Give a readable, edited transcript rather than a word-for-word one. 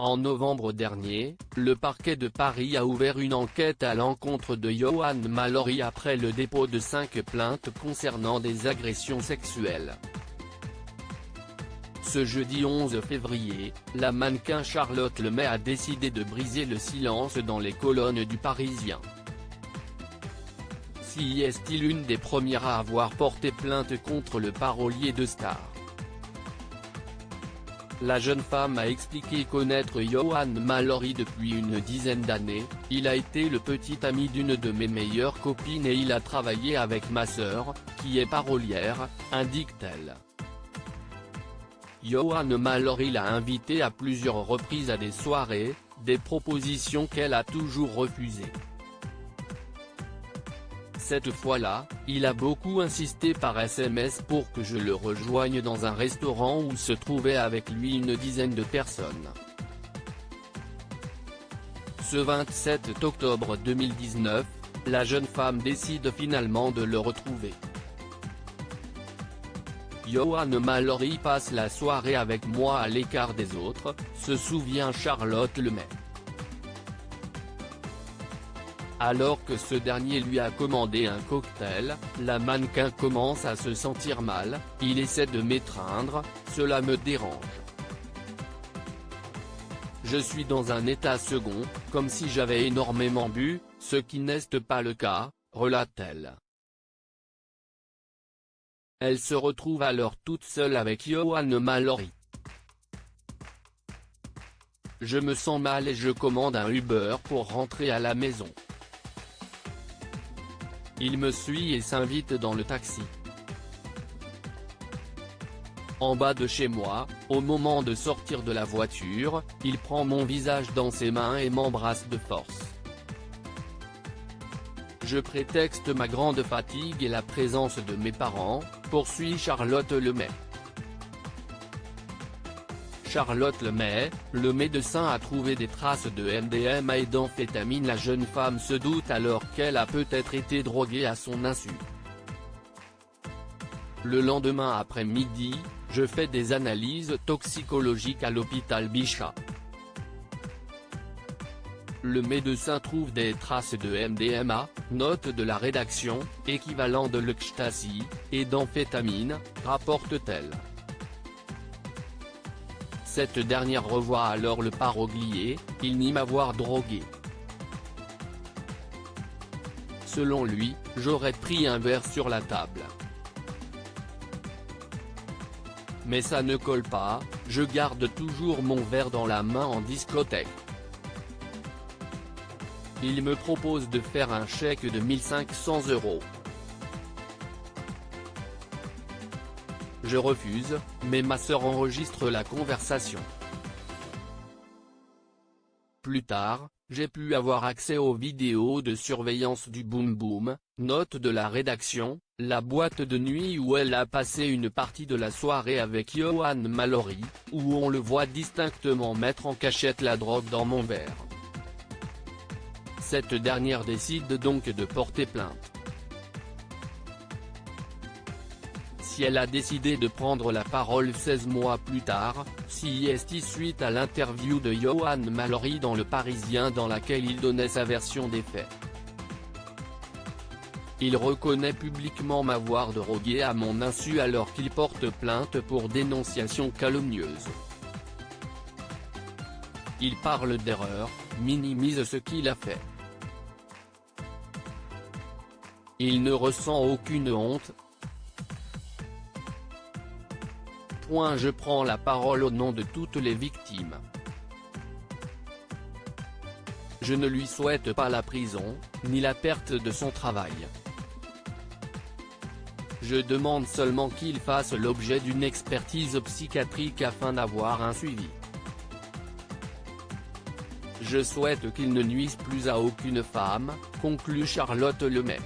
En novembre dernier, le parquet de Paris a ouvert une enquête à l'encontre de Johan Mallory après le dépôt de 5 plaintes concernant des agressions sexuelles. Ce jeudi 11 février, la mannequin Charlotte Lemay a décidé de briser le silence dans les colonnes du Parisien. Si est-il une des premières à avoir porté plainte contre le parolier de Star? La jeune femme a expliqué connaître Johan Mallory depuis une dizaine d'années. Il a été le petit ami d'une de mes meilleures copines et il a travaillé avec ma sœur, qui est parolière, indique-t-elle. Johan Mallory l'a invitée à plusieurs reprises à des soirées, des propositions qu'elle a toujours refusées. Cette fois-là, il a beaucoup insisté par SMS pour que je le rejoigne dans un restaurant où se trouvait avec lui une dizaine de personnes. Ce 27 octobre 2019, la jeune femme décide finalement de le retrouver. Johan Mallory passe la soirée avec moi à l'écart des autres, se souvient Charlotte Lemay. Alors que ce dernier lui a commandé un cocktail, la mannequin commence à se sentir mal, il essaie de m'étreindre, cela me dérange. Je suis dans un état second, comme si j'avais énormément bu, ce qui n'est pas le cas, relate-t-elle. Elle se retrouve alors toute seule avec Johan Mallory. Je me sens mal et je commande un Uber pour rentrer à la maison. Il me suit et s'invite dans le taxi. En bas de chez moi, au moment de sortir de la voiture, il prend mon visage dans ses mains et m'embrasse de force. Je prétexte ma grande fatigue et la présence de mes parents, poursuit Charlotte Lemay. Charlotte Lemay, le médecin a trouvé des traces de MDMA et d'amphétamine. La jeune femme se doute alors qu'elle a peut-être été droguée à son insu. Le lendemain après-midi, je fais des analyses toxicologiques à l'hôpital Bichat. Le médecin trouve des traces de MDMA, note de la rédaction, équivalent de l'ecstasy, et d'amphétamine, rapporte-t-elle. Cette dernière revoit alors le parolier, il nie m'avoir drogué. Selon lui, j'aurais pris un verre sur la table. Mais ça ne colle pas, je garde toujours mon verre dans la main en discothèque. Il me propose de faire un chèque de 1 500 €. Je refuse, mais ma sœur enregistre la conversation. Plus tard, j'ai pu avoir accès aux vidéos de surveillance du Boom Boom, note de la rédaction, la boîte de nuit où elle a passé une partie de la soirée avec Johan Mallory, où on le voit distinctement mettre en cachette la drogue dans mon verre. Cette dernière décide donc de porter plainte. Si elle a décidé de prendre la parole 16 mois plus tard, si est suite à l'interview de Johan Mallory dans Le Parisien dans laquelle il donnait sa version des faits. Il reconnaît publiquement m'avoir drogué à mon insu alors qu'il porte plainte pour dénonciation calomnieuse. Il parle d'erreur, minimise ce qu'il a fait. Il ne ressent aucune honte. Je prends la parole au nom de toutes les victimes. Je ne lui souhaite pas la prison, ni la perte de son travail. Je demande seulement qu'il fasse l'objet d'une expertise psychiatrique afin d'avoir un suivi. Je souhaite qu'il ne nuise plus à aucune femme, conclut Charlotte Lemay.